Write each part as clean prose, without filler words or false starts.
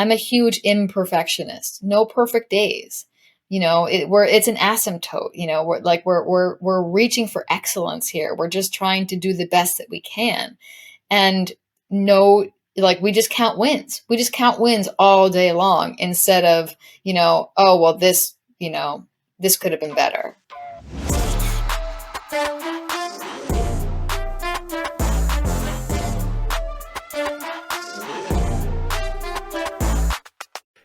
I'm a huge imperfectionist. No perfect days. It's an asymptote. We're reaching for excellence here. We're just trying to do the best that we can, and no, like we just count wins. We just count wins all day long instead of oh well, this could have been better.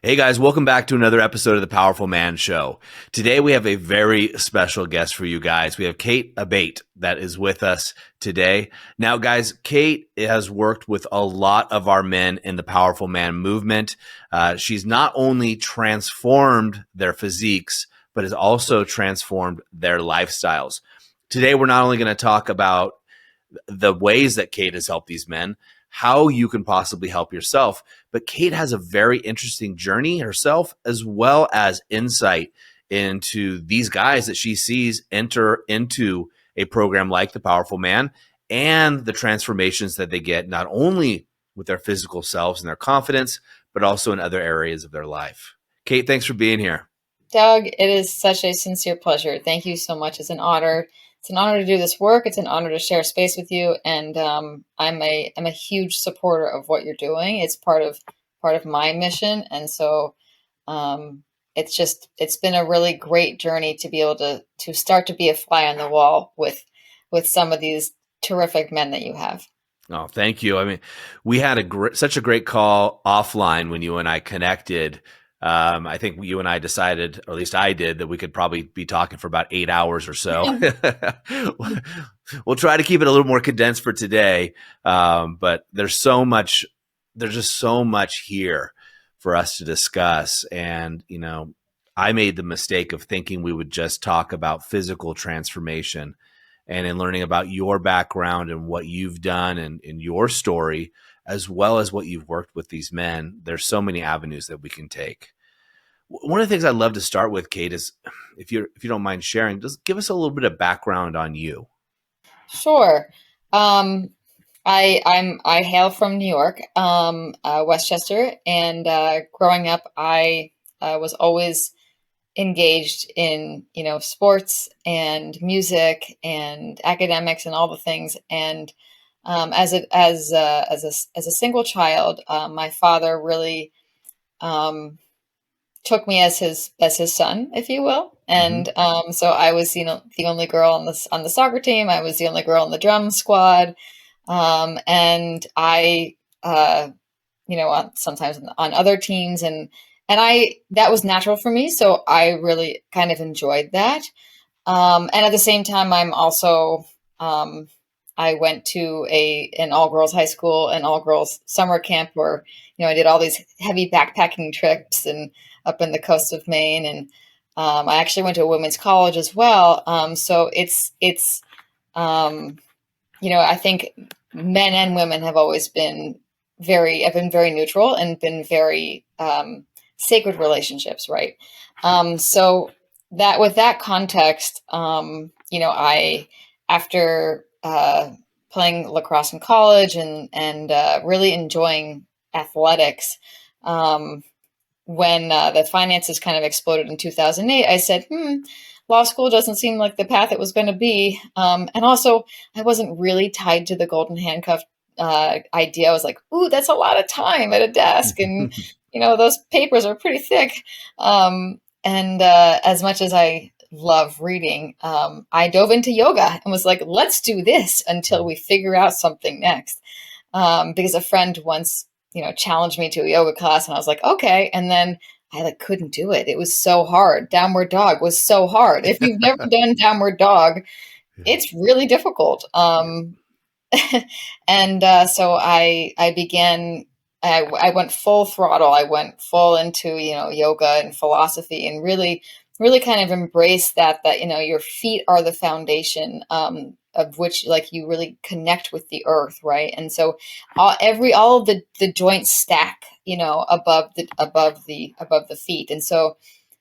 Hey guys, welcome back to another episode of the Powerful Man Show. Today we have a very special guest for you guys. We have Kate Abate that is with us today. Now guys, Kate has worked with a lot of our men in the Powerful Man movement. She's not only transformed their physiques, but has also transformed their lifestyles. Today we're not only going to talk about the ways that Kate has helped these men, how you can possibly help yourself. But Kate has a very interesting journey herself, as well as insight into these guys that she sees enter into a program like the Powerful Man and the transformations that they get, not only with their physical selves and their confidence, but also in other areas of their life. Kate, thanks for being here. Doug, it is such a sincere pleasure. Thank you so much. It's an honor. It's an honor to do this work. It's an honor to share space with you. And I'm a huge supporter of what you're doing. It's part of my mission. And so it's been a really great journey to be able to start to be a fly on the wall with some of these terrific men that you have. Oh, thank you. I mean, we had such a great call offline when you and I connected. I think you and I decided, or at least I did, that we could probably be talking for about 8 hours or so. We'll try to keep it a little more condensed for today. But there's just so much here for us to discuss. And, I made the mistake of thinking we would just talk about physical transformation, and in learning about your background and what you've done and in your story, as well as what you've worked with these men, there's so many avenues that we can take. One of the things I'd love to start with, Kate, is if you don't mind sharing, just give us a little bit of background on you. Sure. I hail from New York, Westchester, and growing up, I was always engaged in sports and music and academics and all the things. And as a single child, my father really took me as his son, if you will. And so I was the only girl on the soccer team. I was the only girl on the drum squad, and I sometimes on other teams, and that was natural for me. So I really kind of enjoyed that. And at the same time, I'm also I went to an all-girls high school and all-girls summer camp where, I did all these heavy backpacking trips and up in the coast of Maine. And I actually went to a women's college as well. So it's I think men and women have always been very neutral and been very sacred relationships, right? So that with that context, I after playing lacrosse in college and really enjoying athletics. When the finances kind of exploded in 2008, I said, law school doesn't seem like the path it was going to be. And also, I wasn't really tied to the golden handcuff idea. I was like, ooh, that's a lot of time at a desk. And, those papers are pretty thick. And as much as I love reading, I dove into yoga and was like, let's do this until we figure out something next. Because a friend once, challenged me to a yoga class and I was like, okay. And then I couldn't do it. It was so hard. Downward dog was so hard. If you've never done downward dog, it's really difficult. And so I began, I went full throttle. I went full into, yoga and philosophy and really kind of embrace that your feet are the foundation, of which you really connect with the earth. Right. And so all of the joints stack, above the feet. And so,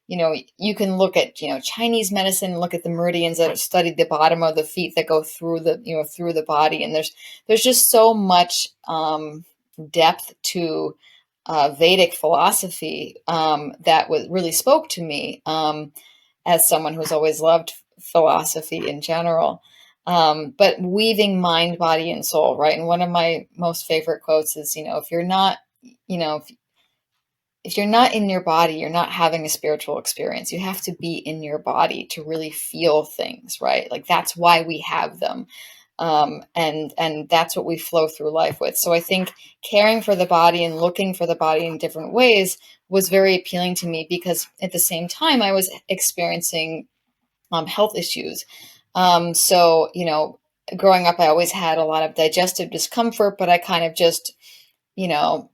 you can look at, Chinese medicine, look at the meridians that have studied the bottom of the feet that go through the body. And there's just so much, depth to Vedic philosophy that really spoke to me as someone who's always loved philosophy in general. But weaving mind, body, and soul, right? And one of my most favorite quotes is, if you're not, you know, if you're not in your body, you're not having a spiritual experience. You have to be in your body to really feel things, right? Like that's why we have them. And that's what we flow through life with. So I think caring for the body and looking for the body in different ways was very appealing to me, because at the same time I was experiencing health issues. So, growing up, I always had a lot of digestive discomfort, but I kind of just, you know,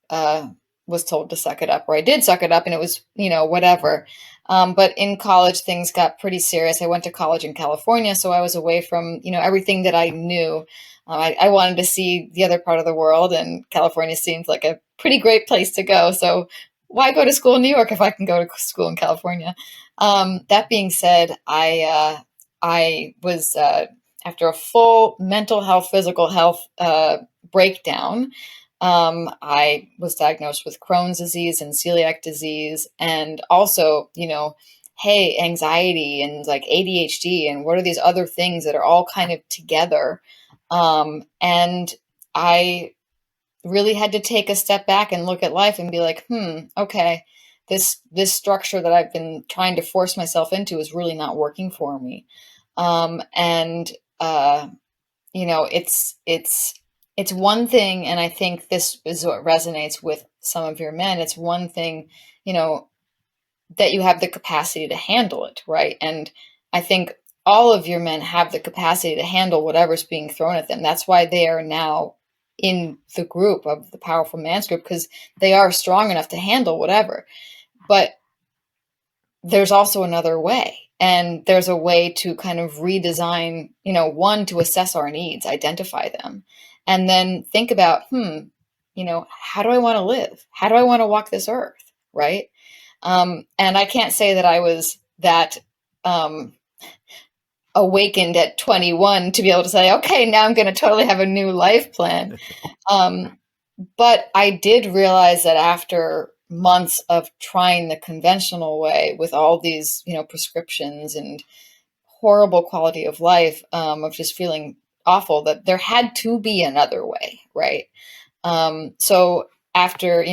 uh, was told to suck it up, or I did suck it up, and it was, whatever. But in college, things got pretty serious. I went to college in California, so I was away from, everything that I knew. I wanted to see the other part of the world, and California seemed like a pretty great place to go. So why go to school in New York if I can go to school in California? That being said, I was after a full mental health, physical health breakdown. I was diagnosed with Crohn's disease and celiac disease, and also, hey, anxiety and like ADHD, and what are these other things that are all kind of together. And I really had to take a step back and look at life and be like, okay, this structure that I've been trying to force myself into is really not working for me. And it's one thing, and I think this is what resonates with some of your men. It's one thing, that you have the capacity to handle it, right? And I think all of your men have the capacity to handle whatever's being thrown at them. That's why they are now in the group of the Powerful Man's Group, because they are strong enough to handle whatever. But there's also another way. And there's a way to kind of redesign, one, to assess our needs, identify them, and then think about, how do I want to live? How do I want to walk this earth? Right. And I can't say that I was that awakened at 21 to be able to say, okay, now I'm going to totally have a new life plan. But I did realize that after months of trying the conventional way with all these, prescriptions and horrible quality of life, of just feeling awful, that there had to be another way, right? So after,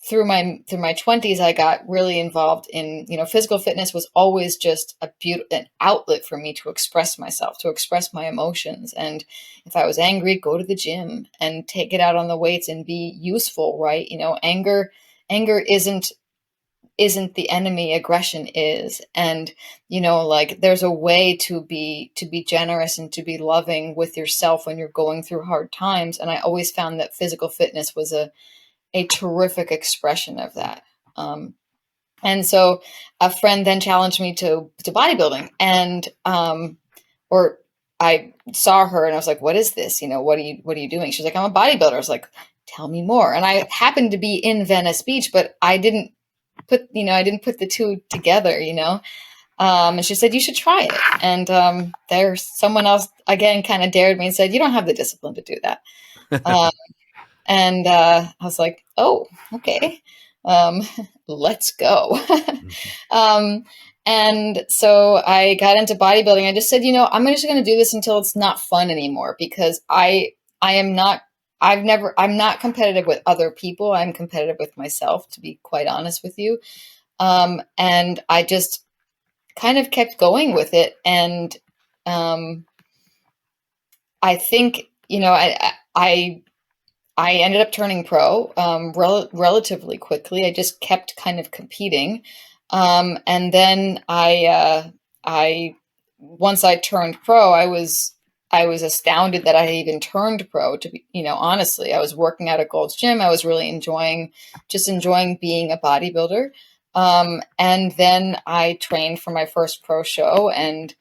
through my 20s, I got really involved in, physical fitness was always just an outlet for me to express myself, to express my emotions. And if I was angry, go to the gym and take it out on the weights and be useful, right? Anger isn't the enemy, aggression is. And like there's a way to be generous and to be loving with yourself when you're going through hard times. And I always found that physical fitness was a terrific expression of that. And so a friend then challenged me to bodybuilding, and or I saw her and I was like, what is this? What are you doing? She's like, I'm a bodybuilder. I was like, tell me more. And I happened to be in Venice Beach, but I didn't put the two together, and she said, you should try it. And there's someone else again kind of dared me and said, you don't have the discipline to do that. And I was like, oh, okay, let's go. And so I got into bodybuilding. I just said, I'm just going to do this until it's not fun anymore, because I'm not competitive with other people. I'm competitive with myself, to be quite honest with you. And I just kind of kept going with it. And I think, I ended up turning pro relatively quickly. I just kept kind of competing. And then I once I turned pro, I was astounded that I had even turned pro. To be, honestly, I was working out at Gold's Gym. I was really enjoying being a bodybuilder. And then I trained for my first pro show, and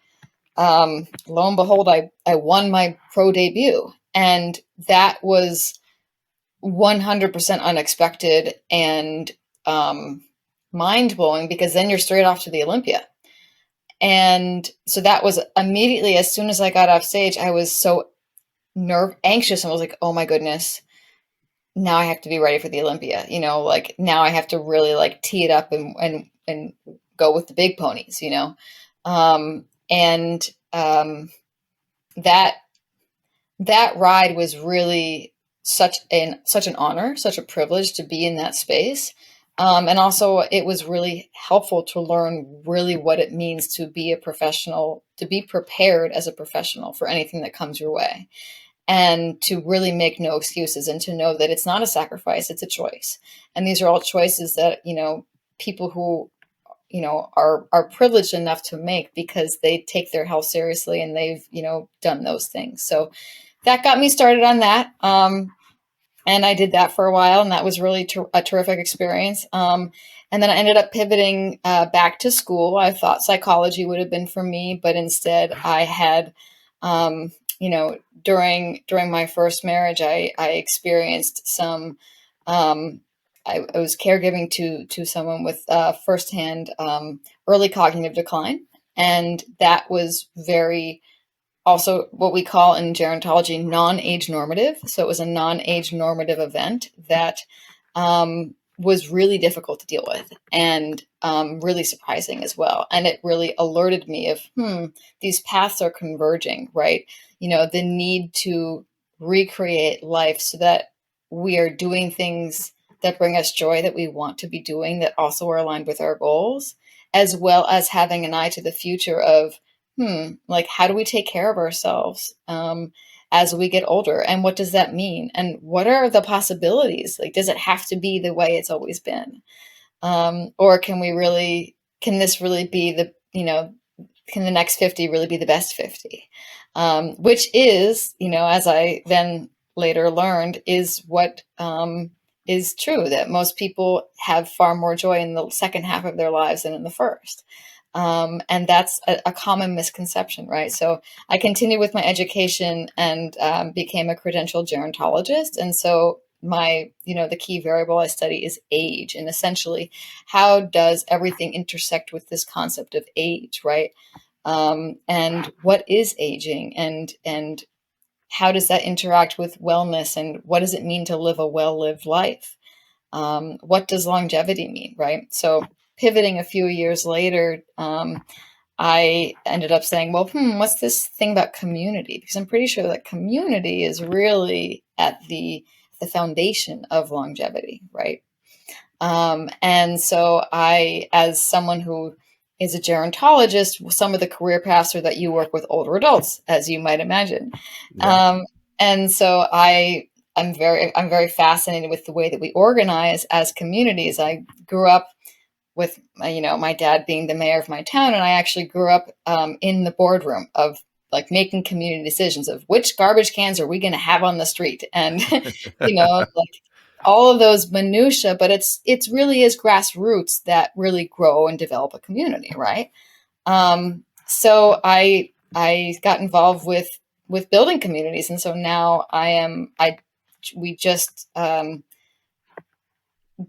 lo and behold, I won my pro debut, and that was 100% unexpected and mind blowing, because then you're straight off to the Olympia. And so that was immediately, as soon as I got off stage, I was so anxious, and I was like, oh my goodness, now I have to be ready for the Olympia, like now I have to really like tee it up and go with the big ponies, and that that ride was really such an honor, such a privilege to be in that space. And also, it was really helpful to learn really what it means to be a professional, to be prepared as a professional for anything that comes your way, and to really make no excuses and to know that it's not a sacrifice, it's a choice. And these are all choices that, people who, are privileged enough to make because they take their health seriously and they've, done those things. So that got me started on that. And I did that for a while, and that was really a terrific experience. And then I ended up pivoting back to school. I thought psychology would have been for me, but instead I had, during my first marriage, I experienced some. I was caregiving to someone with firsthand early cognitive decline, and that was very also what we call in gerontology non-age normative. So it was a non-age normative event that was really difficult to deal with and really surprising as well. And it really alerted me of, these paths are converging, right? The need to recreate life so that we are doing things that bring us joy that we want to be doing that also are aligned with our goals, as well as having an eye to the future of, like how do we take care of ourselves as we get older, and what does that mean, and what are the possibilities? Like, does it have to be the way it's always been, or can this really be can the next 50 really be the best 50, which is, as I then later learned, is what is true, that most people have far more joy in the second half of their lives than in the first. And that's a common misconception, right? So I continued with my education and became a credentialed gerontologist. And so the key variable I study is age, and essentially how does everything intersect with this concept of age, right? And what is aging, and how does that interact with wellness, and what does it mean to live a well-lived life? What does longevity mean, right? So pivoting a few years later, I ended up saying, well, what's this thing about community? Because I'm pretty sure that community is really at the foundation of longevity, right? And so as someone who is a gerontologist, some of the career paths are that you work with older adults, as you might imagine. Yeah. And so I'm very fascinated with the way that we organize as communities. I grew up with my dad being the mayor of my town, and I actually grew up in the boardroom of like making community decisions of which garbage cans are we going to have on the street, and like all of those minutia. But it's really is grassroots that really grow and develop a community, right? So I got involved with building communities, and so now we just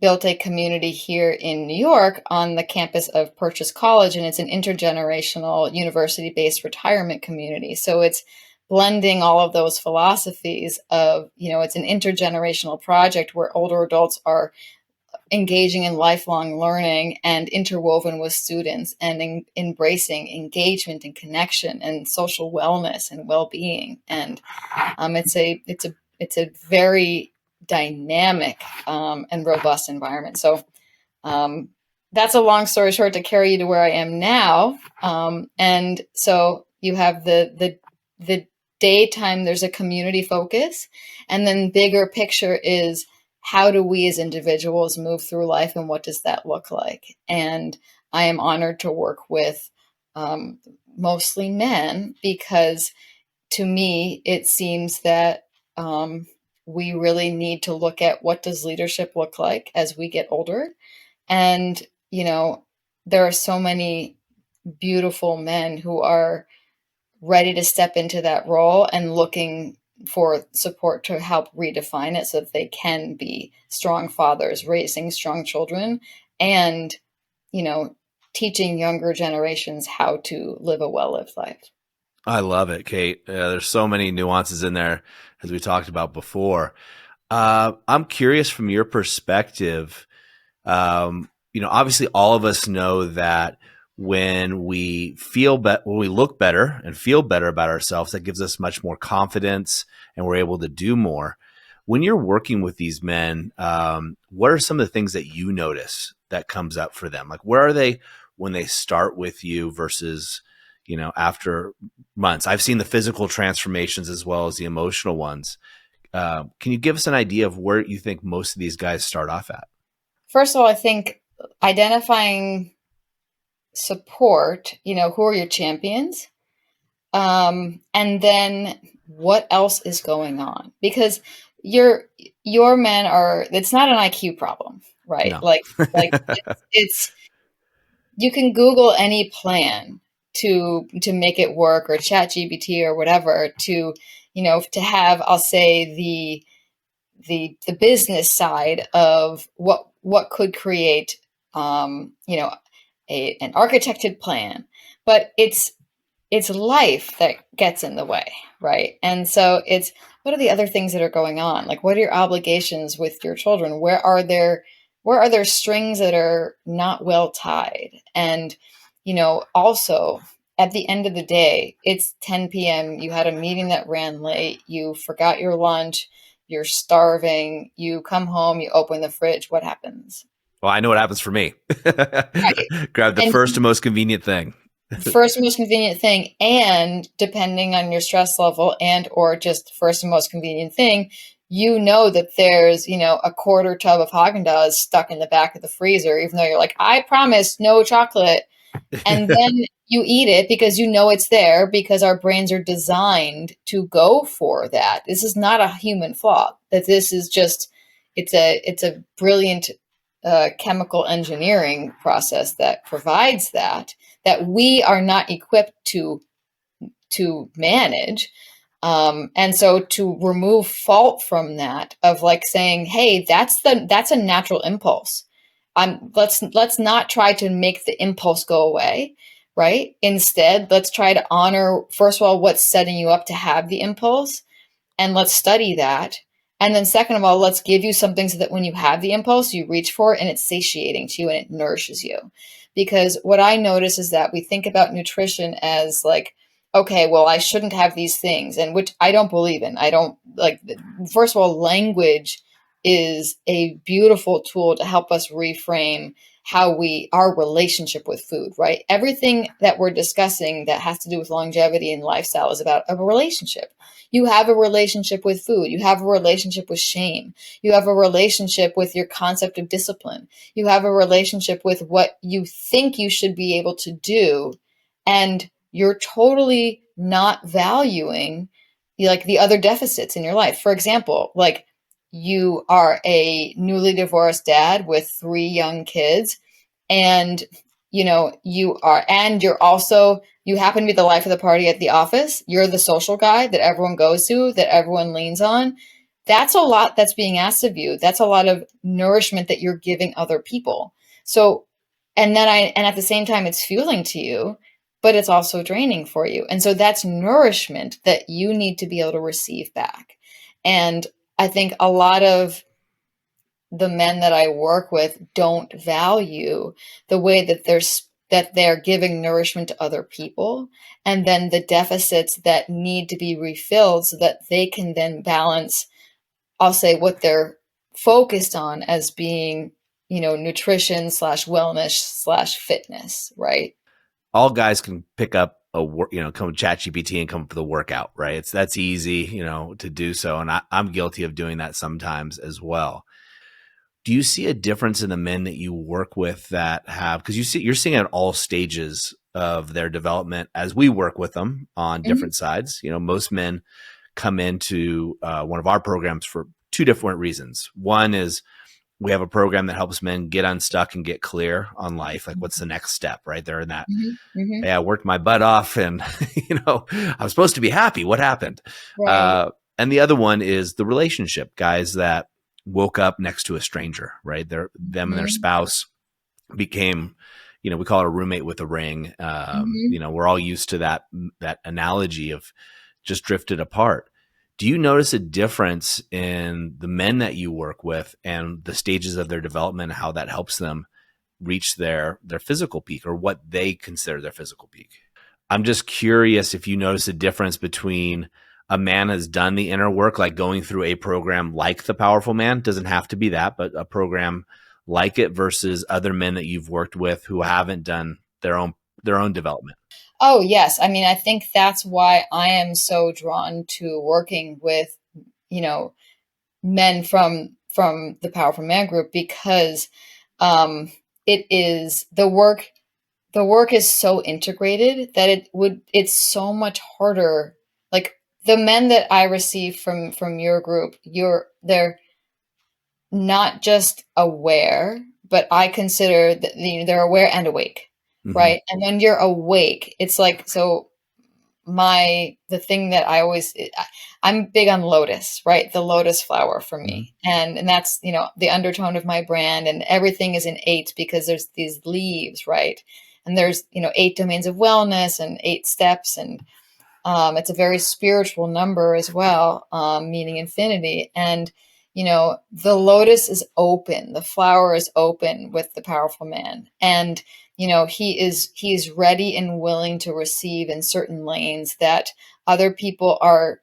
built a community here in New York on the campus of Purchase College, and it's an intergenerational university-based retirement community. So it's blending all of those philosophies of, it's an intergenerational project where older adults are engaging in lifelong learning and interwoven with students and embracing engagement and connection and social wellness and well-being. And it's a very dynamic and robust environment. So that's a long story short to carry you to where I am now. And so you have the daytime, there's a community focus, and then bigger picture is how do we as individuals move through life, and what does that look like? And I am honored to work with mostly men, because to me it seems that we really need to look at what does leadership look like as we get older. And there are so many beautiful men who are ready to step into that role and looking for support to help redefine it so that they can be strong fathers, raising strong children, and, teaching younger generations how to live a well-lived life. I love it, Kate. There's so many nuances in there, as we talked about before. I'm curious from your perspective. Obviously, all of us know that when we when we look better and feel better about ourselves, that gives us much more confidence, and we're able to do more. When you're working with these men, what are some of the things that you notice that comes up for them? Like, where are they when they start with you versus, after months? I've seen the physical transformations as well as the emotional ones. Can you give us an idea of where you think most of these guys start off at? First of all, I think identifying support, who are your champions? And then what else is going on? Because your men are, it's not an IQ problem, right? No. Like it's you can Google any plan to make it work, or chat GPT or whatever, to have, I'll say, the business side of what could create an architected plan. But it's life that gets in the way, right? And so it's, what are the other things that are going on? Like, what are your obligations with your children? Where are there strings that are not well tied? And also, at the end of the day, it's 10 p.m. You had a meeting that ran late. You forgot your lunch. You're starving. You come home. You open the fridge. What happens? Well, I know what happens for me. Right. Grab the And first and most convenient thing. first and most convenient thing, and depending on your stress level, and or just first and most convenient thing, that there's a quarter tub of Haagen-Dazs stuck in the back of the freezer, even though you're like, I promised no chocolate. And then you eat it because it's there, because our brains are designed to go for that. This is not a human flaw. That this is just, it's a brilliant chemical engineering process that provides that we are not equipped to manage. And so to remove fault from that, of like saying, hey, that's a natural impulse. Let's not try to make the impulse go away, right? Instead, let's try to honor, first of all, what's setting you up to have the impulse, and let's study that. And then second of all, let's give you something so that when you have the impulse, you reach for it and it's satiating to you and it nourishes you. Because what I notice is that we think about nutrition as like, okay, well, I shouldn't have these things, and which I don't believe in. I don't like, first of all, language is a beautiful tool to help us reframe our relationship with food, right? Everything that we're discussing that has to do with longevity and lifestyle is about a relationship. You have a relationship with food. You have a relationship with shame. You have a relationship with your concept of discipline. You have a relationship with what you think you should be able to do. And you're totally not valuing like the other deficits in your life. For example, like, you are a newly divorced dad with 3 young kids, and you happen to be the life of the party at the office. You're the social guy that everyone goes to, that everyone leans on. That's a lot that's being asked of you. That's a lot of nourishment that you're giving other people. So, and at the same time, it's fueling to you, but it's also draining for you. And so that's nourishment that you need to be able to receive back. And I think a lot of the men that I work with don't value the way that they're giving nourishment to other people, and then the deficits that need to be refilled so that they can then balance, I'll say, what they're focused on as being, nutrition slash wellness slash fitness, right? All guys can pick up come with ChatGPT and come up with a workout, right? That's easy, to do so. And I'm guilty of doing that sometimes as well. Do you see a difference in the men that you work with that have, because you're seeing at all stages of their development as we work with them on Mm-hmm. different sides? Most men come into one of our programs for 2 different reasons. One is we have a program that helps men get unstuck and get clear on life. Like, what's the next step, right? They're in that, Mm-hmm. Mm-hmm. hey, I worked my butt off and, I'm supposed to be happy. What happened? Right. And the other one is the relationship guys that woke up next to a stranger, right? Them and their Mm-hmm. spouse became, we call it a roommate with a ring. Mm-hmm. We're all used to that analogy of just drifted apart. Do you notice a difference in the men that you work with and the stages of their development, how that helps them reach their physical peak or what they consider their physical peak? I'm just curious if you notice a difference between a man has done the inner work, like going through a program like the Powerful Man, doesn't have to be that, but a program like it versus other men that you've worked with who haven't done their own development. Oh, yes. I mean, I think that's why I am so drawn to working with, you know, men from the Powerful Man group because um it is the work is so integrated that it's so much harder. Like the men that I receive from your group, they're not just aware, but I consider that they're aware and awake, Mm-hmm. right? And when you're awake, it's like so the thing that I'm big on lotus, right? The lotus flower for Mm-hmm. me. And that's, the undertone of my brand, and everything is in eight because there's these leaves, right? And there's, eight domains of wellness and eight steps, and it's a very spiritual number as well, meaning infinity. And, the lotus is open, the flower is open with the Powerful Man. And, he's ready and willing to receive in certain lanes that other people are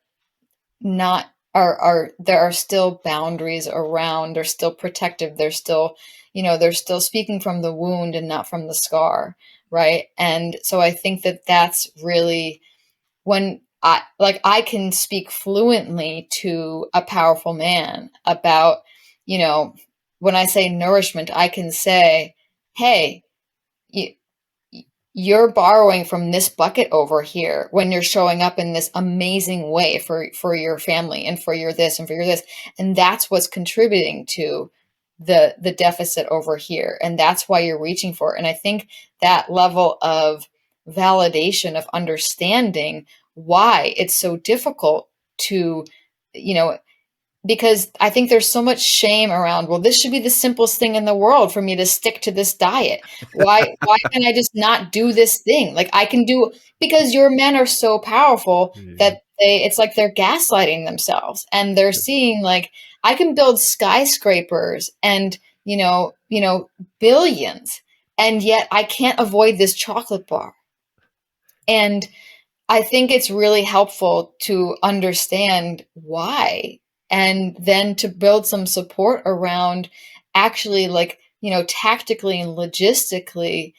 not, there are still boundaries around, they're still protective, they're still speaking from the wound and not from the scar. Right. And so I think that that's really when I can speak fluently to a Powerful Man about, you know, when I say nourishment, I can say, hey, you, you're borrowing from this bucket over here when you're showing up in this amazing way for your family and for your this and for your this, and that's what's contributing to the deficit over here, and that's why you're reaching for it. And I think that level of validation, of understanding why it's so difficult to, you know because I think there's so much shame around, well, this should be the simplest thing in the world for me to stick to this diet. Why can I just not do this thing? Like I can do, because your men are so powerful Yeah. that it's like they're gaslighting themselves, and they're seeing like I can build skyscrapers and, billions, and yet I can't avoid this chocolate bar. And I think it's really helpful to understand why, and then to build some support around actually, like, tactically and logistically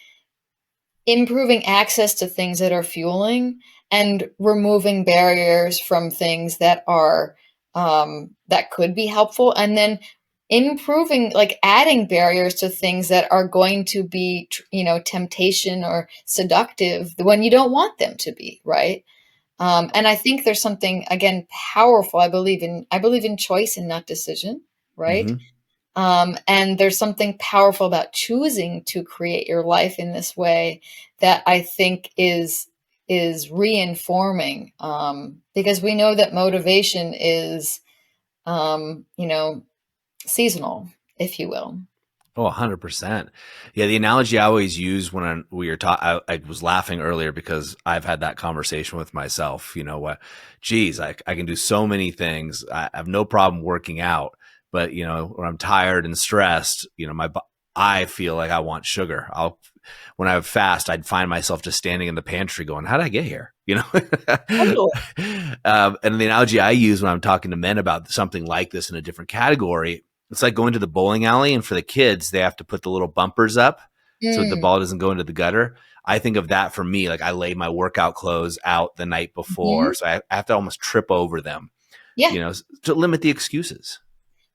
improving access to things that are fueling, and removing barriers from things that are that could be helpful, and then improving, like adding barriers to things that are going to be temptation or seductive when you don't want them to be, right? And I think there's something, again, powerful. I believe in choice and not decision, right? Mm-hmm. And there's something powerful about choosing to create your life in this way that I think is reinforming, because we know that motivation is, seasonal, if you will. Oh, 100%. Yeah, the analogy I always use when we were talking, I was laughing earlier because I've had that conversation with myself. You know what? Geez, I can do so many things. I have no problem working out, but when I'm tired and stressed, I feel like I want sugar. When I fast, I'd find myself just standing in the pantry going, "How did I get here?" Totally. And the analogy I use when I'm talking to men about something like this in a different category, it's like going to the bowling alley, and for the kids, they have to put the little bumpers up so the Mm, ball doesn't go into the gutter. I think of that for me, like I lay my workout clothes out the night before, mhm. so I have to almost trip over them, Yeah. to limit the excuses.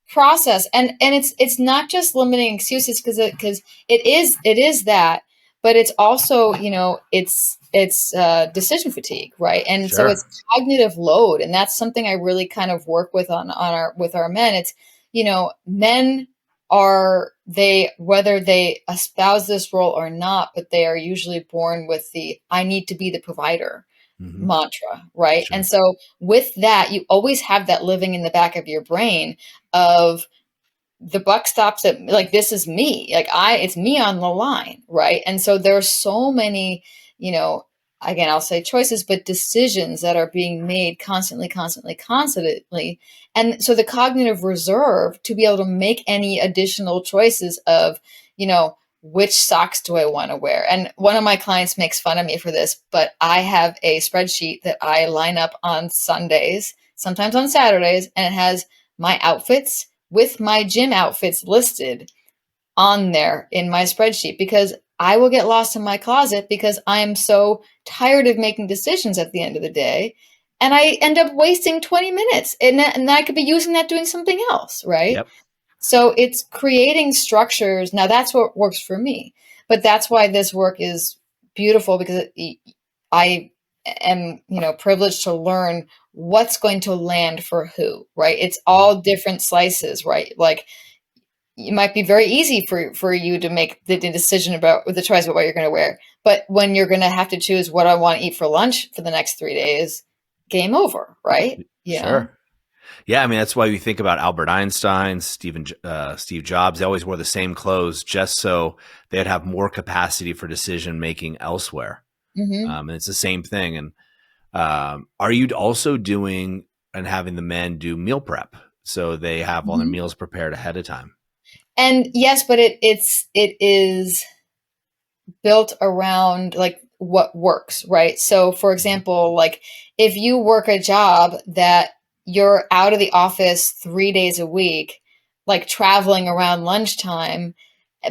Process, and it's not just limiting excuses, because it is that, but it's also, it's decision fatigue, right? And so Sure. it's cognitive load, and that's something I really kind of work with on our with our men. It's, men are, they, whether they espouse this role or not, but they are usually born with the I need to be the provider Hmm. mantra, right? And Sure. so with that, you always have that living in the back of your brain of the buck stops at, like, this is me, like, it's me on the line, right? And so there's so many, you know again, I'll say choices, but decisions that are being made constantly, constantly, constantly. And so the cognitive reserve to be able to make any additional choices of, which socks do I want to wear? And one of my clients makes fun of me for this, but I have a spreadsheet that I line up on Sundays, sometimes on Saturdays, and it has my outfits with my gym outfits listed on there in my spreadsheet because I will get lost in my closet because I am so tired of making decisions at the end of the day. And I end up wasting 20 minutes and I could be using that doing something else, right? Yep. So it's creating structures. Now that's what works for me, but that's why this work is beautiful because I am, privileged to learn what's going to land for who, right? It's all different slices, right? Like it might be very easy for you to make the decision about the choice about what you're going to wear. But when you're going to have to choose what I want to eat for lunch for the next 3 days, game over, right? Sure. Yeah, I mean that's why you think about Albert Einstein, Steve Jobs. They always wore the same clothes just so they'd have more capacity for decision making elsewhere. Mm-hmm. And it's the same thing. And are you also doing and having the men do meal prep so they have all their Mm-hmm. meals prepared ahead of time? And yes, but it is built around like what works, right? So for Mhm. example, like if you work a job that you're out of the office 3 days a week, like traveling around lunchtime,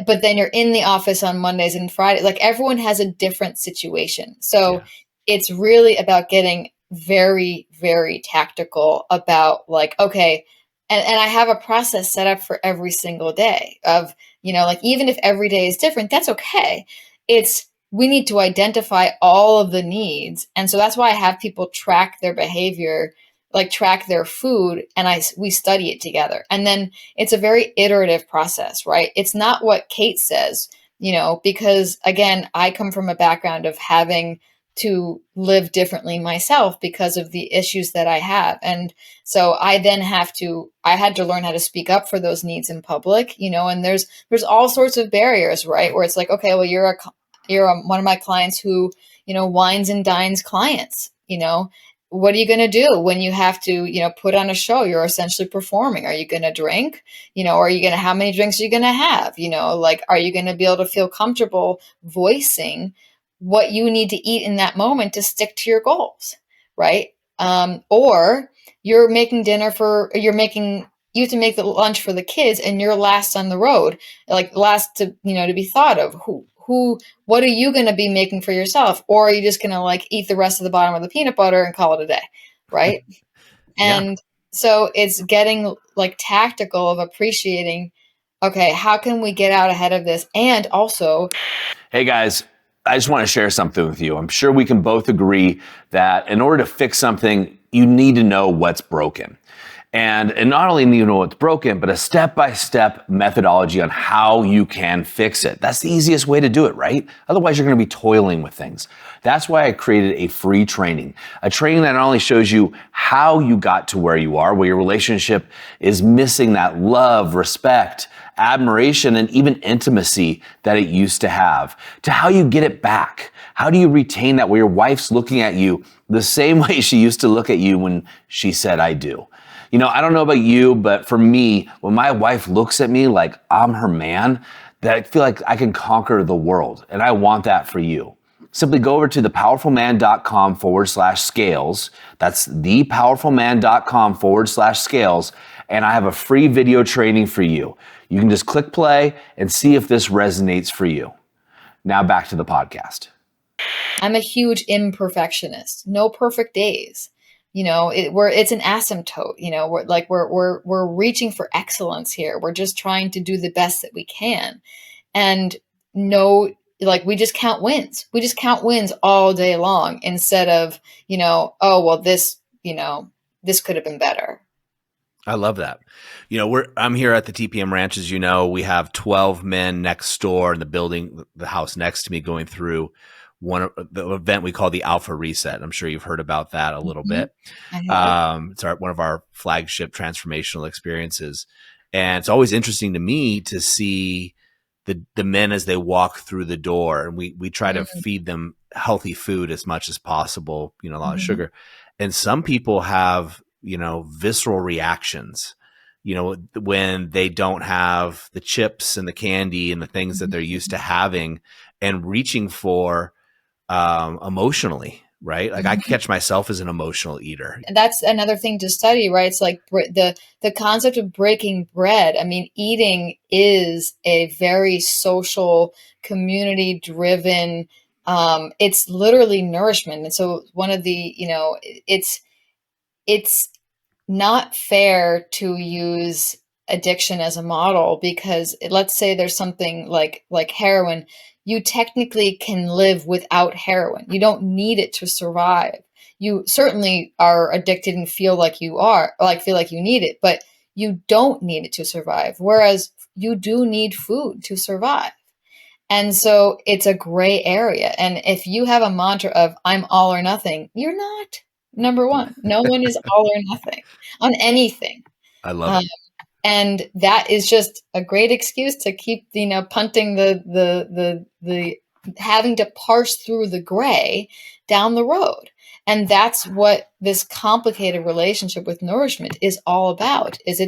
but then you're in the office on Mondays and Fridays, like everyone has a different situation. So Yeah. it's really about getting very, very tactical about like, okay, and I have a process set up for every single day of, like even if every day is different, that's okay. It's we need to identify all of the needs. And so that's why I have people track their behavior, like track their food, and we study it together. And then it's a very iterative process, right? It's not what Kate says, because again, I come from a background of having to live differently myself because of the issues that I have. And so I had to learn how to speak up for those needs in public, and there's all sorts of barriers, right? Where it's like, okay, well, one of my clients who, wines and dines clients, what are you going to do when you have to, put on a show? You're essentially performing. Are you going to drink? How many drinks are you going to have? Like, are you going to be able to feel comfortable voicing what you need to eat in that moment to stick to your goals? Right. Or you have to make the lunch for the kids and you're last on the road, like last to be thought of. What are you going to be making for yourself? Or are you just going to like eat the rest of the bottom of the peanut butter and call it a day? Right. Yeah. And so it's getting like tactical of appreciating, okay, how can we get out ahead of this? And also, Hey guys, I just want to share something with you. I'm sure we can both agree that in order to fix something, you need to know what's broken. And not only need to know what's broken, but a step-by-step methodology on how you can fix it. That's the easiest way to do it, right? Otherwise, you're going to be toiling with things. That's why I created a free training, a training that not only shows you how you got to where you are, where your relationship is missing that love, respect, admiration, and even intimacy that it used to have, to how you get it back. How do you retain that where your wife's looking at you the same way she used to look at you when she said, I do? I don't know about you, but for me, when my wife looks at me like I'm her man, that I feel like I can conquer the world. And I want that for you. Simply go over to thepowerfulman.com/scales. That's thepowerfulman.com/scales. And I have a free video training for you. You can just click play and see if this resonates for you. Now back to the podcast. I'm a huge imperfectionist. No perfect days. It's an asymptote. We're reaching for excellence here. We're just trying to do the best that we can, and no, like we just count wins. We just count wins all day long instead of oh well, this could have been better. I love that. I'm here at the TPM Ranch, as you know. We have 12 men next door in the building, the house next to me, going through the event we call the Alpha Reset. I'm sure you've heard about that a little Mhm. bit. I have. It's one of our flagship transformational experiences, and it's always interesting to me to see the men as they walk through the door, and we try to Mm-hmm. feed them healthy food as much as possible, you know, a lot of Mm-hmm. sugar. And some people have, you know, visceral reactions, you know, when they don't have the chips and the candy and the things that they're used to having and reaching for emotionally, right? Like I Mm-hmm. catch myself as an emotional eater. And that's another thing to study, right? It's like the concept of breaking bread. I mean, eating is a very social, community driven. It's literally nourishment, and so one of the it's not fair to use addiction as a model because let's say there's something like heroin. You technically can live without heroin. You don't need it to survive. You certainly are addicted and feel like you are, like feel like you need it, but you don't need it to survive. Whereas you do need food to survive. And so it's a gray area. And if you have a mantra of I'm all or nothing, you're not. Number one, no one is all or nothing on anything. I love Um, it. and that is just a great excuse to keep, punting the having to parse through the gray down the road. And that's what this complicated relationship with nourishment is all about. It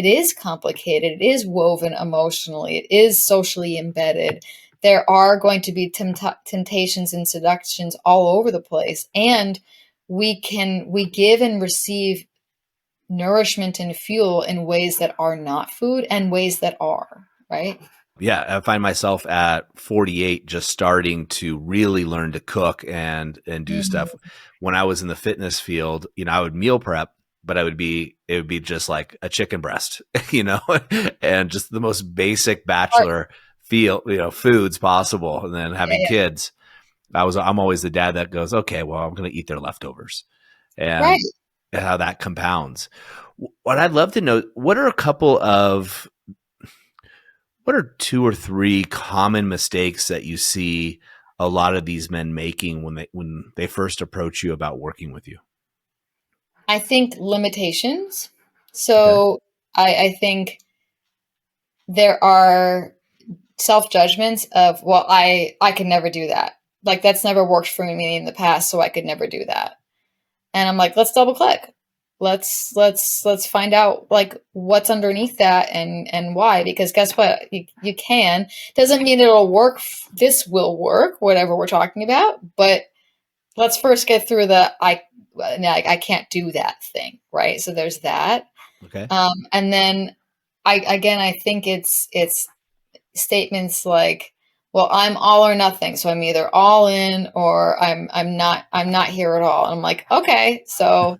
is complicated. It is woven emotionally. It is socially embedded. There are going to be temptations and seductions all over the place, and we give and receive nourishment and fuel in ways that are not food and ways that are, right? Yeah, I find myself at 48 just starting to really learn to cook and do stuff. Mhm. When I was in the fitness field, you know, I would meal prep, but it would be just like a chicken breast, you know, and just the most basic Or- bachelor feel, you know, foods possible. And then yeah, having yeah. kids, I'm always the dad that goes, okay, well, I'm going to eat their leftovers, Right. and how that compounds. What I'd love to know, what are two or three common mistakes that you see a lot of these men making when they first approach you about working with you? I think limitations. Okay. So I think there are self judgments of, well, I can never do that. Like that's never worked for me in the past, so I could never do that. And I'm like, let's double click. Let's find out like what's underneath that and why. Because guess what? You can. Doesn't mean it'll work. This will work, whatever we're talking about. But let's first get through the I can't do that thing, right? So there's that. Okay. And then I think it's statements like, well, I'm all or nothing, so I'm either all in or I'm not here at all. And I'm like, okay, so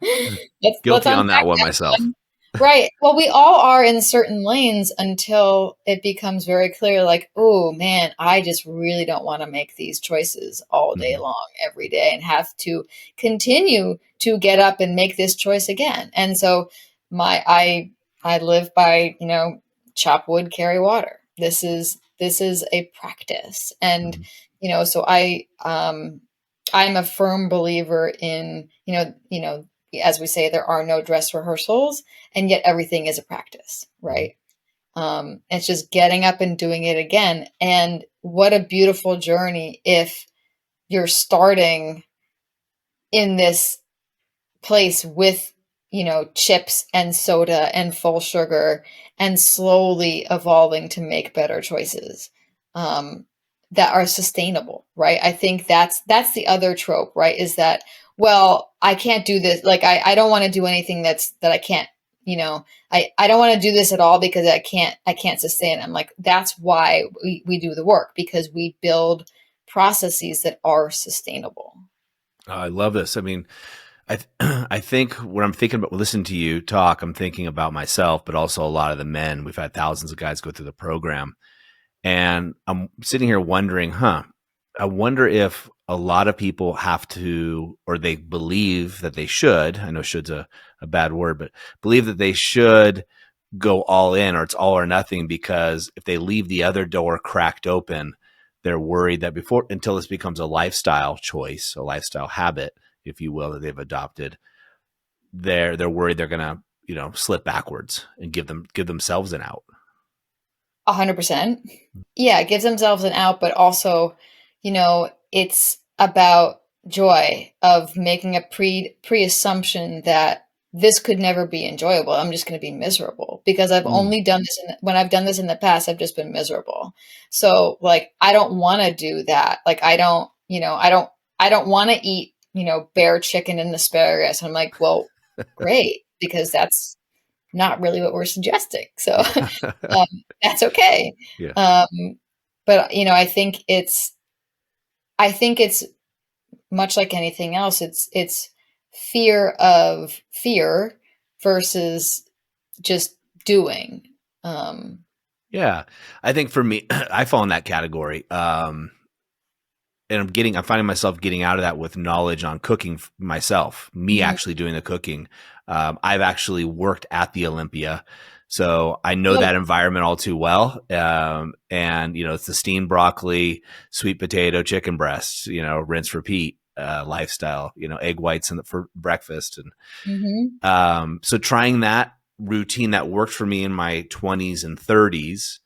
let's Guilty on that unpack one that myself. one. Right. Well, we all are in certain lanes until it becomes very clear, like, oh man, I just really don't want to make these choices all day Mhm. long, every day, and have to continue to get up and make this choice again. And so my I live by, chop wood, carry water. This is a practice. And, Mhm. so I'm a firm believer in, as we say, there are no dress rehearsals, and yet everything is a practice, Mhm. right? It's just getting up and doing it again. And what a beautiful journey if you're starting in this place with, chips and soda and full sugar and slowly evolving to make better choices. Um, that are sustainable, right? I think that's the other trope, right? Is that, well, I can't do this. Like I don't want to do anything that I can't, I don't want to do this at all because I can't sustain it. I'm like, that's why we do the work, because we build processes that are sustainable. I love this. I mean, I think when I'm thinking about listening to you talk, I'm thinking about myself, but also a lot of the men. We've had thousands of guys go through the program, and I'm sitting here wondering, I wonder if a lot of people have to, or they believe that they should. I know should's a bad word, but believe that they should go all in, or it's all or nothing, because if they leave the other door cracked open, they're worried that before, until this becomes a lifestyle choice, a lifestyle habit, if you will, that they've adopted, they're worried they're gonna, you know, slip backwards and give themselves an out. 100%. Yeah, it gives themselves an out, but also, it's about joy of making a pre-assumption that this could never be enjoyable. I'm just going to be miserable because I've Mm. only done this when I've done this in the past, I've just been miserable. So like I don't want to do that. Like I don't want to eat, bare chicken and asparagus. I'm like, well, great, because that's not really what we're suggesting. So Yeah. um, that's okay. Yeah. Um, but I think it's much like anything else. It's fear of fear versus just doing. Um, Yeah. I think for me, I fall in that category. And I'm finding myself getting out of that with knowledge on cooking myself, me mhm. actually doing the cooking. I've actually worked at the Olympia, so I know Yep. that environment all too well. And it's the steamed broccoli, sweet potato, chicken breasts, rinse, repeat, lifestyle, egg whites for breakfast. And, Hmm. so trying that routine that worked for me in my 20s and 30s,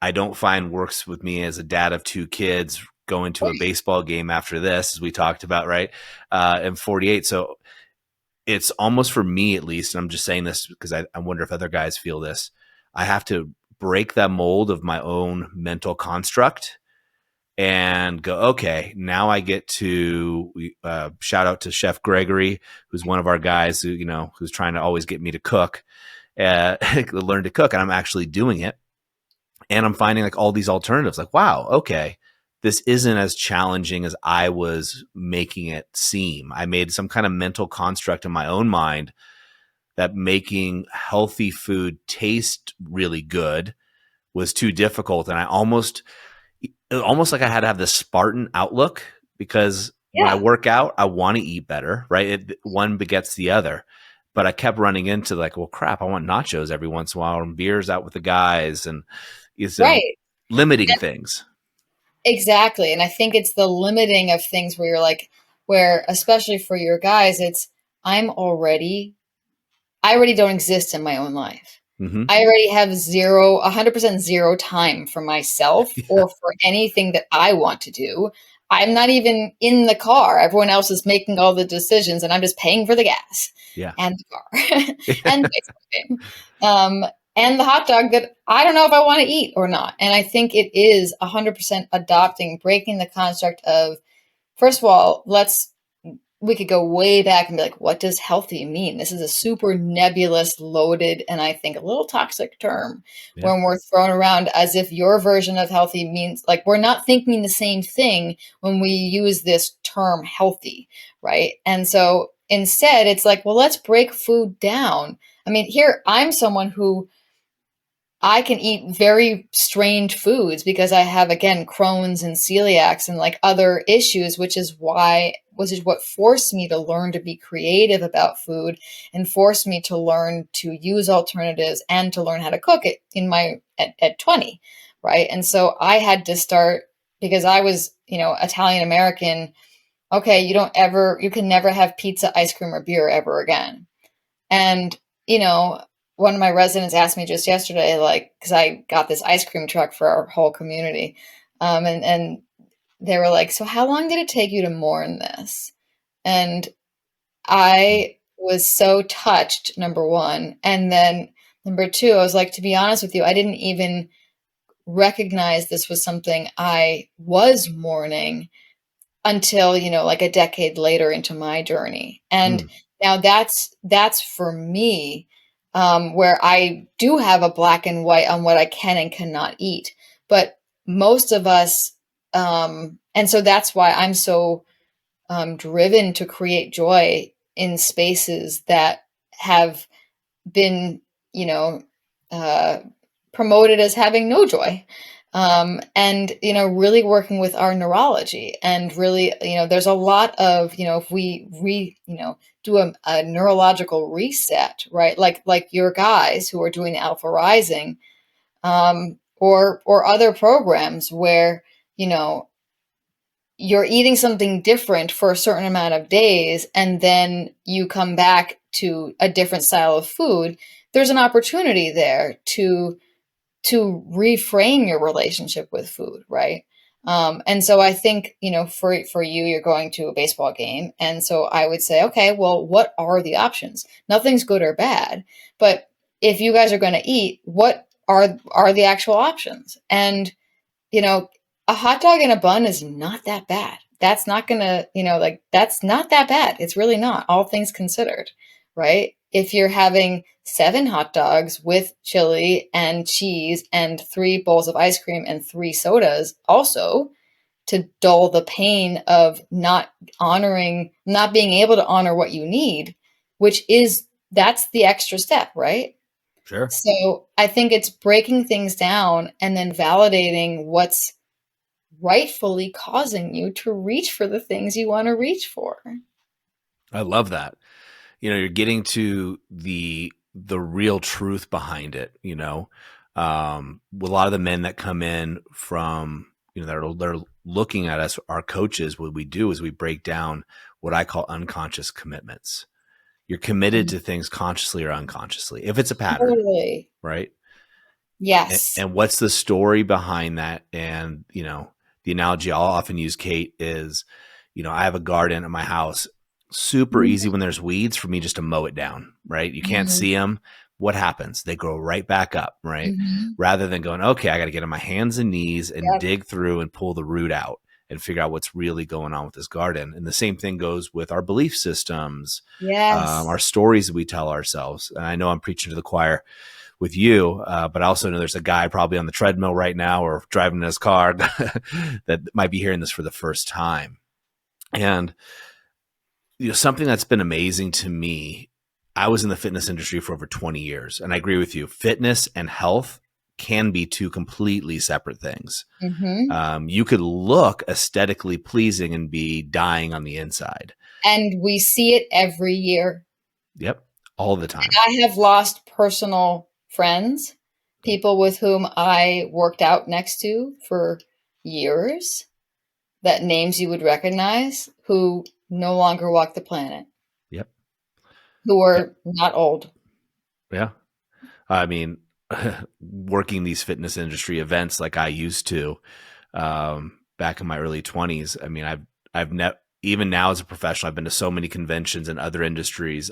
I don't find works with me as a dad of two kids going to a Right. baseball game after this, as we talked about, right? And 48. So it's almost, for me at least, and I'm just saying this because I wonder if other guys feel this. I have to break that mold of my own mental construct and go, okay, now I get to shout out to Chef Gregory, who's one of our guys who's trying to always get me to cook, learn to cook. And I'm actually doing it. And I'm finding like all these alternatives, like, wow, okay, this isn't as challenging as I was making it seem. I made some kind of mental construct in my own mind that making healthy food taste really good was too difficult. And almost like I had to have this Spartan outlook, because when I Yeah. work out, I want to eat better, right? One begets the other. But I kept running into like, well, crap, I want nachos every once in a while and beers out with the guys, and it's Right. limiting things. Exactly. And I think it's the limiting of things where you're like, where especially for your guys, it's I'm already I already don't exist in my own life. Mm-hmm. I already have 100% zero time for myself Yeah. or for anything that I want to do. I'm not even in the car. Everyone else is making all the decisions, and I'm just paying for the gas Yeah. and the car and the baseball game, and the hot dog that I don't know if I want to eat or not. And I think it is 100% adopting, breaking the construct of, first of all, we could go way back and be like, what does healthy mean? This is a super nebulous, loaded, and I think a little toxic term Yeah. when we're thrown around as if your version of healthy means, like, we're not thinking the same thing when we use this term healthy, right? And so instead, it's like, well, let's break food down. I mean, here, I'm someone who I can eat very strange foods because I have, again, Crohn's and celiacs and like other issues, which is what forced me to learn to be creative about food and forced me to learn to use alternatives and to learn how to cook it at 20, right? And so I had to start, because I was, Italian American. Okay, you can never have pizza, ice cream, or beer ever again. And, you know, one of my residents asked me just yesterday, like, because I got this ice cream truck for our whole community. And they were like, so how long did it take you to mourn this? And I was so touched, number one. And then number two, I was like, to be honest with you, I didn't even recognize this was something I was mourning until, like a decade later into my journey. And Mm. now that's for me, where I do have a black and white on what I can and cannot eat. But most of us, and so that's why I'm so driven to create joy in spaces that have been, you know, uh, promoted as having no joy. And, really working with our neurology, and really, there's a lot of, if do a neurological reset, right? Like your guys who are doing the Alpha Rising, or other programs where, you know, you're eating something different for a certain amount of days and then you come back to a different style of food. There's an opportunity there to reframe your relationship with food, right? And so I think, for you, you're going to a baseball game. And so I would say, okay, well, what are the options? Nothing's good or bad, but if you guys are going to eat, what are the actual options? And, you know, a hot dog and a bun is not that bad. That's not going to, that's not that bad. It's really not, all things considered, right? If you're having 7 hot dogs with chili and cheese and 3 bowls of ice cream and 3 sodas, also to dull the pain of not being able to honor what you need, that's the extra step, right? Sure. So I think it's breaking things down and then validating what's rightfully causing you to reach for the things you want to reach for. I love that. You're getting to the real truth behind it. A lot of the men that come in from, they're looking at us, our coaches, what we do is we break down what I call unconscious commitments. You're committed to things consciously or unconsciously, if it's a pattern, Totally. right? Yes. And what's the story behind that? And, the analogy I'll often use, Kate, is, I have a garden at my house. Super easy when there's weeds for me just to mow it down, right? You can't see them. What happens? They grow right back up, right? Rather than going, okay, I got to get on my hands and knees and dig through and pull the root out and figure out what's really going on with this garden. And the same thing goes with our belief systems, Yes. our stories that we tell ourselves. And I know I'm preaching to the choir with you, but I also know there's a guy probably on the treadmill right now or driving in his car that might be hearing this for the first time. And something that's been amazing to me, I was in the fitness industry for over 20 years, and I agree with you. Fitness and health can be 2 completely separate things. You could look aesthetically pleasing and be dying on the inside. And we see it every year. Yep. All the time. I have lost personal friends, people with whom I worked out next to for years, that names you would recognize, who no longer walk the planet, Yep. who are not old. Yeah. I mean, working these fitness industry events like I used to back in my early 20s. I mean, I've even now as a professional, I've been to so many conventions in other industries.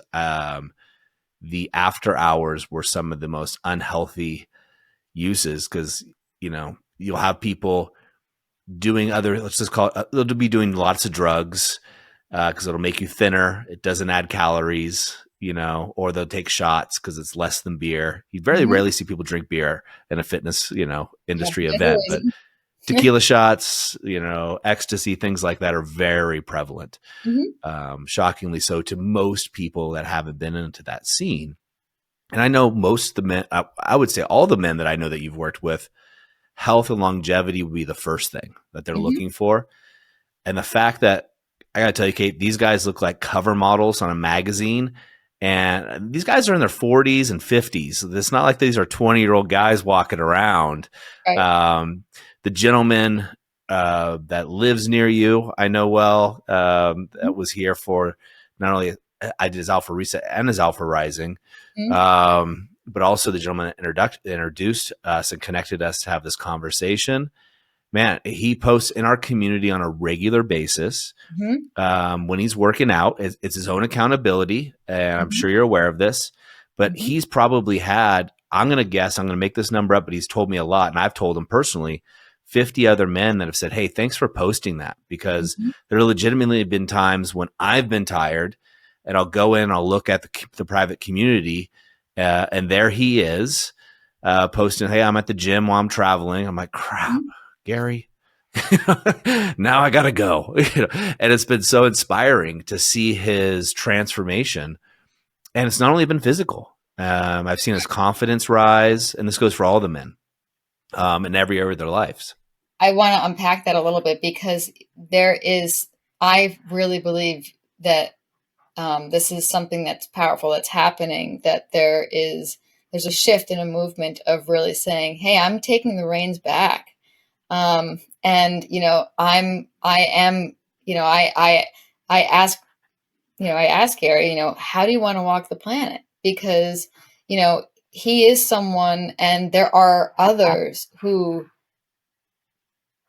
The after hours were some of the most unhealthy uses because, you'll have people doing let's just call it, they'll be doing lots of drugs because it'll make you thinner. It doesn't add calories, or they'll take shots because it's less than beer. You very rarely see people drink beer in a fitness, industry event, but tequila shots, ecstasy, things like that are very prevalent. Shockingly so to most people that haven't been into that scene. And I know most of the men, I would say all the men that I know that you've worked with, health and longevity would be the first thing that they're looking for. And the fact that, I got to tell you, Kate, these guys look like cover models on a magazine. And these guys are in their 40s and 50s. It's not like these are 20-year-old guys walking around. Right. The gentleman that lives near you, I know well, that was here for not only I did his Alpha Reset and his Alpha Rising, but also the gentleman that introduced us and connected us to have this conversation. Man, he posts in our community on a regular basis. When he's working out, it's his own accountability. And I'm sure you're aware of this, but he's probably had, I'm going to make this number up, but he's told me a lot. And I've told him personally, 50 other men that have said, hey, thanks for posting that, because there legitimately have been times when I've been tired and I'll go in, I'll look at the private community and there he is posting, hey, I'm at the gym while I'm traveling. I'm like, crap, Gary, now I got to go. And it's been so inspiring to see his transformation. And it's not only been physical. I've seen his confidence rise, and this goes for all the men in every area of their lives. I want to unpack that a little bit because I really believe that this is something that's powerful, that's happening, that there's a shift in a movement of really saying, hey, I'm taking the reins back. And, I ask Gary, how do you want to walk the planet? Because, he is someone, and there are others who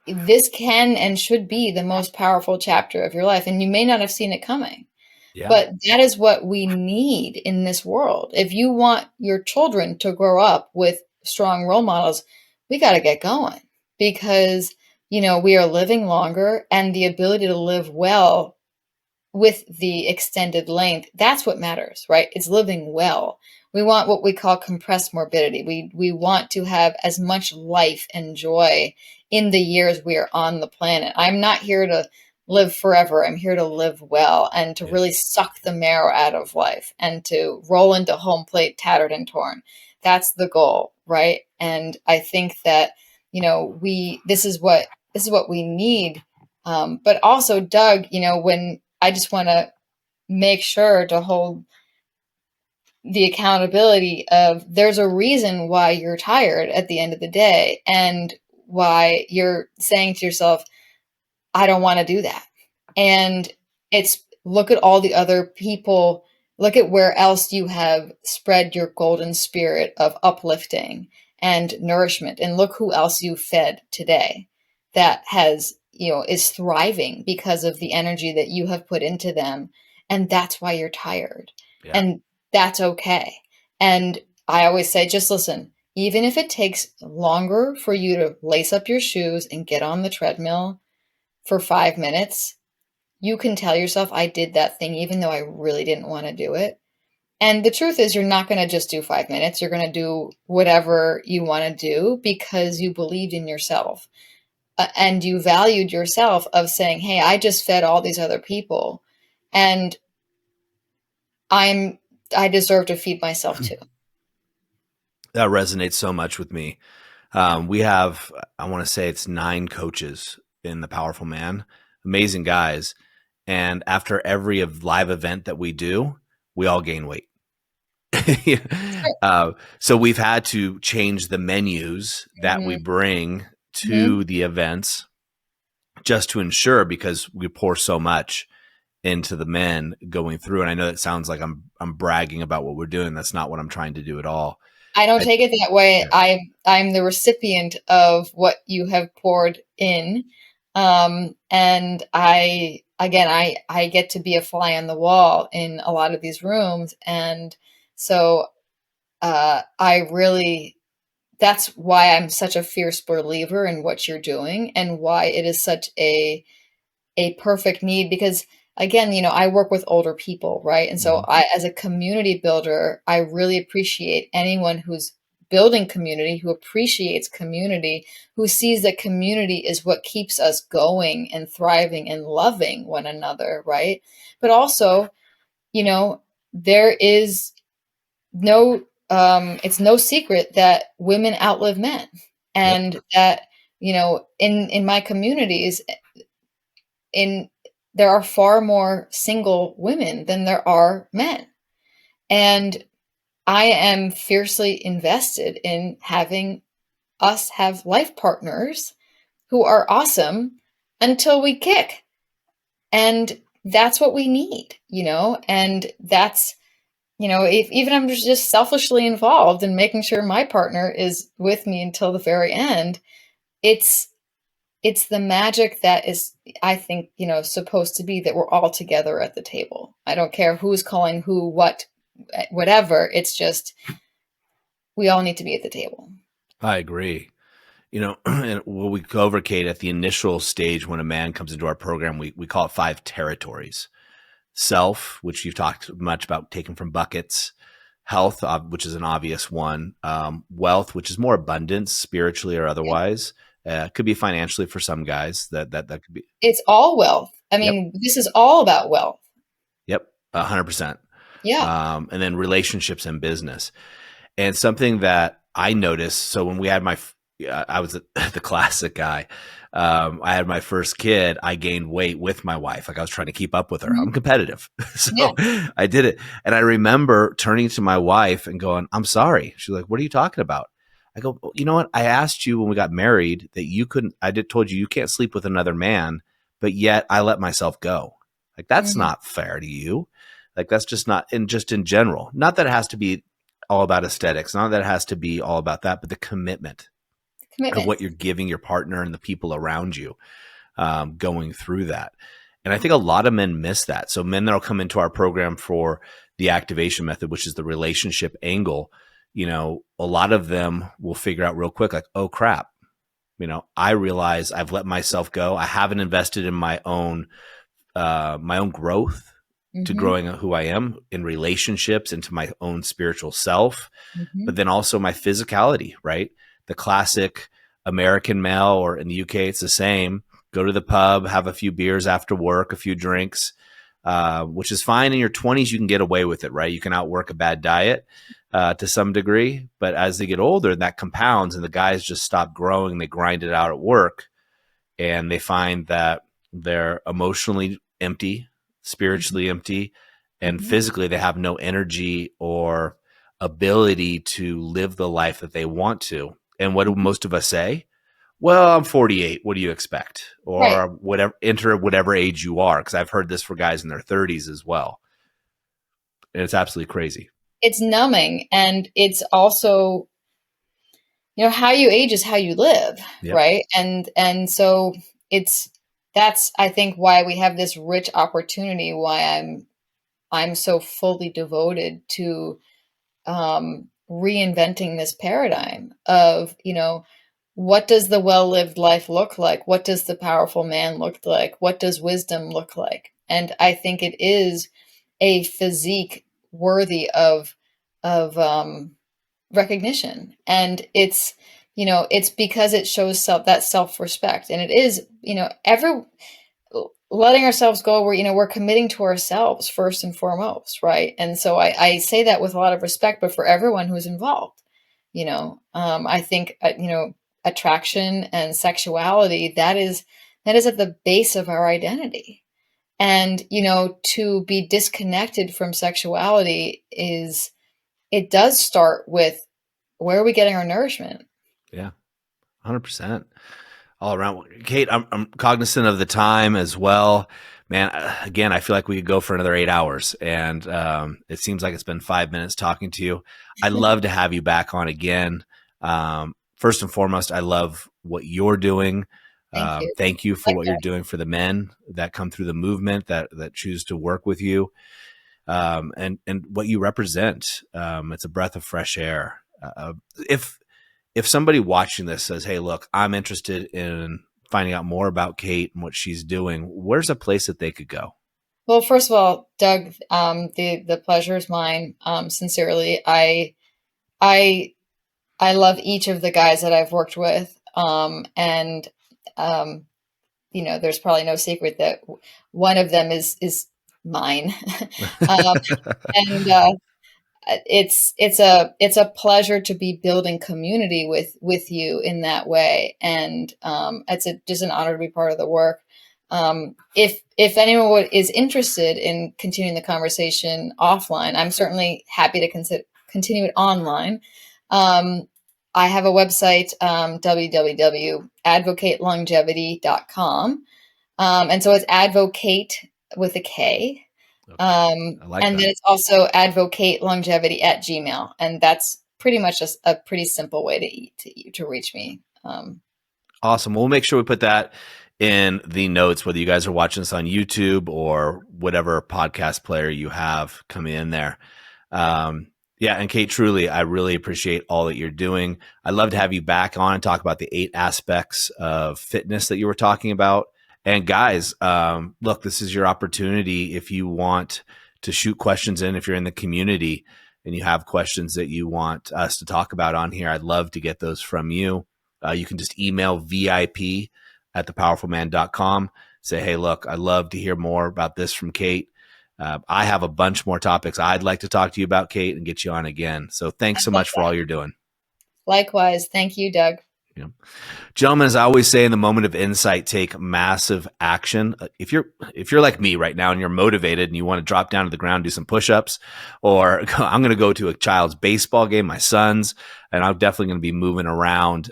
this can and should be the most powerful chapter of your life. And you may not have seen it coming, Yeah. but that is what we need in this world. If you want your children to grow up with strong role models, we got to get going because, we are living longer, and the ability to live well with the extended length, that's what matters, right? It's living well. We want what we call compressed morbidity. We want to have as much life and joy in the years we are on the planet. I'm not here to live forever. I'm here to live well and to Yeah. really suck the marrow out of life and to roll into home plate tattered and torn. That's the goal, right? And I think that, we this is what we need. But also, Doug, when I just want to make sure to hold the accountability of there's a reason why you're tired at the end of the day and why you're saying to yourself, I don't want to do that. And it's look at all the other people, look at where else you have spread your golden spirit of uplifting and nourishment. And look who else you fed today that has, is thriving because of the energy that you have put into them. And that's why you're tired. Yeah. And that's okay. And I always say, just listen, even if it takes longer for you to lace up your shoes and get on the treadmill for 5 minutes, you can tell yourself, I did that thing, even though I really didn't want to do it. And the truth is, you're not going to just do 5 minutes. You're going to do whatever you want to do because you believed in yourself and you valued yourself of saying, hey, I just fed all these other people and I deserve to feed myself too. That resonates so much with me. We have, I want to say it's 9 coaches in the Powerful Man, amazing guys. And after every live event that we do, we all gain weight. So we've had to change the menus that we bring to the events just to ensure, because we pour so much into the men going through. And I know that sounds like I'm bragging about what we're doing. That's not what I'm trying to do at all. I don't take it that way. Yeah. I'm the recipient of what you have poured in. And I get to be a fly on the wall in a lot of these rooms. And so, that's why I'm such a fierce believer in what you're doing and why it is such a perfect need, because again, I work with older people, right? And so as a community builder, I really appreciate anyone who's building community, who appreciates community, who sees that community is what keeps us going and thriving and loving one another, right? But also, there is no it's no secret that women outlive men. Yep. And that, in my communities, in there are far more single women than there are men. And I am fiercely invested in having us have life partners who are awesome until we kick. And that's what we need, and that's, if even I'm just selfishly involved in making sure my partner is with me until the very end, it's the magic that is, I think, supposed to be that we're all together at the table. I don't care who's calling who, what, whatever. It's just, we all need to be at the table. I agree. And what we go over, Kate, at the initial stage when a man comes into our program, we call it 5 territories. Self, which you've talked much about, taken from buckets. Health, which is an obvious one. Wealth, which is more abundance, spiritually or otherwise. Could be financially for some guys. That could be. It's all wealth. I mean, This is all about wealth. Yep, 100%. Yeah. And then relationships and business. And something that I noticed, so when we had I was the classic guy. I had my first kid. I gained weight with my wife. Like I was trying to keep up with her. I'm competitive. So I did it. And I remember turning to my wife and going, I'm sorry. She's like, what are you talking about? I go, well, you know what? I asked you when we got married that you couldn't, told you can't sleep with another man, but yet I let myself go. Like, that's not fair to you. Like, that's just not, and just in general, not that it has to be all about aesthetics. Not that it has to be all about that, but the commitment of Commitment. what you're giving your partner and the people around you, going through that. And I think a lot of men miss that. So men that'll come into our program for the activation method, which is the relationship angle, a lot of them will figure out real quick, like, oh crap, I realize I've let myself go. I haven't invested in my own growth to Mm-hmm. growing who I am in relationships, into my own spiritual self, Mm-hmm. but then also my physicality, right? The classic American male, or in the UK, it's the same. Go to the pub, have a few beers after work, a few drinks, which is fine. In your 20s, you can get away with it, right? You can outwork a bad diet to some degree. But as they get older, that compounds and the guys just stop growing. They grind it out at work, and they find that they're emotionally empty, spiritually empty, and Mm-hmm. physically they have no energy or ability to live the life that they want to. And what do Mm-hmm. most of us say? Well, I'm 48. What do you expect? Right. Or whatever, enter whatever age you are. Because I've heard this for guys in their 30s as well. And it's absolutely crazy. It's numbing, and it's also, how you age is how you live, Yep. right? And so it's that's, I think, why we have this rich opportunity, why I'm so fully devoted to reinventing this paradigm of, what does the well-lived life look like? What does the powerful man look like? What does wisdom look like? And I think it is a physique worthy of recognition. And it's because it shows that self-respect. And it is, every letting ourselves go, we're committing to ourselves first and foremost, right? And so I say that with a lot of respect, but for everyone who's involved, I think, attraction and sexuality, that is at the base of our identity. And to be disconnected from sexuality, it does start with, where are we getting our nourishment? Yeah. 100%. All around. Kate, I'm cognizant of the time as well. Man, again, I feel like we could go for another 8 hours, and it seems like it's been 5 minutes talking to you. I'd love to have you back on again. First and foremost, I love what you're doing. Thank you. Thank you for Like what that. you're doing for the men that come through the movement, that choose to work with you, and what you represent. It's a breath of fresh air. If somebody watching this says, "Hey, look, I'm interested in finding out more about Kate and what she's doing," where's a place that they could go? Well, first of all, Doug, the pleasure is mine. Sincerely, I I love each of the guys that I've worked with, and um, there's probably no secret that one of them is mine. um, and it's a pleasure to be building community with you in that way, and just an honor to be part of the work. If anyone is interested in continuing the conversation offline, I'm certainly happy to continue it online. um, I have a website, www.advocatelongevity.com, and so it's advocate with a K. Okay. I like And that. then it's also advocatelongevity@gmail. And that's pretty much just a pretty simple way to reach me. Awesome. We'll make sure we put that in the notes, whether you guys are watching this on YouTube or whatever podcast player you have coming in there. Yeah, and Kate, truly, I really appreciate all that you're doing. I'd love to have you back on and talk about the 8 aspects of fitness that you were talking about. And guys, look, this is your opportunity. If you want to shoot questions in, if you're in the community and you have questions that you want us to talk about on here, I'd love to get those from you. You can just email VIP@thepowerfulman.com. Say, hey, look, I'd love to hear more about this from Kate. I have a bunch more topics I'd like to talk to you about, Kate, and get you on again. So thanks I so love much for that. all you're doing. Likewise. Thank you, Doug. You know, gentlemen, as I always say, in the moment of insight, take massive action. If you're like me right now and you're motivated and you want to drop down to the ground, do some push-ups, or I'm going to go to a child's baseball game, my son's, and I'm definitely going to be moving around.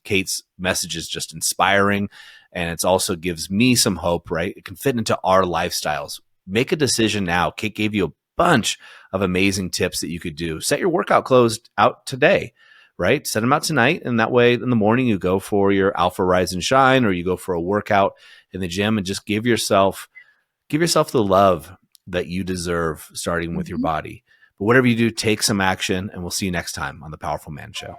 Kate's message is just inspiring, and it also gives me some hope, right? It can fit into our lifestyles. Make a decision now. Kate gave you bunch of amazing tips that you could do. Set your workout clothes out today, right? Set them out tonight. And that way in the morning you go for your Alpha Rise and Shine, or you go for a workout in the gym, and just give yourself the love that you deserve, starting with your body. But whatever you do, take some action, and we'll see you next time on the Powerful Man Show.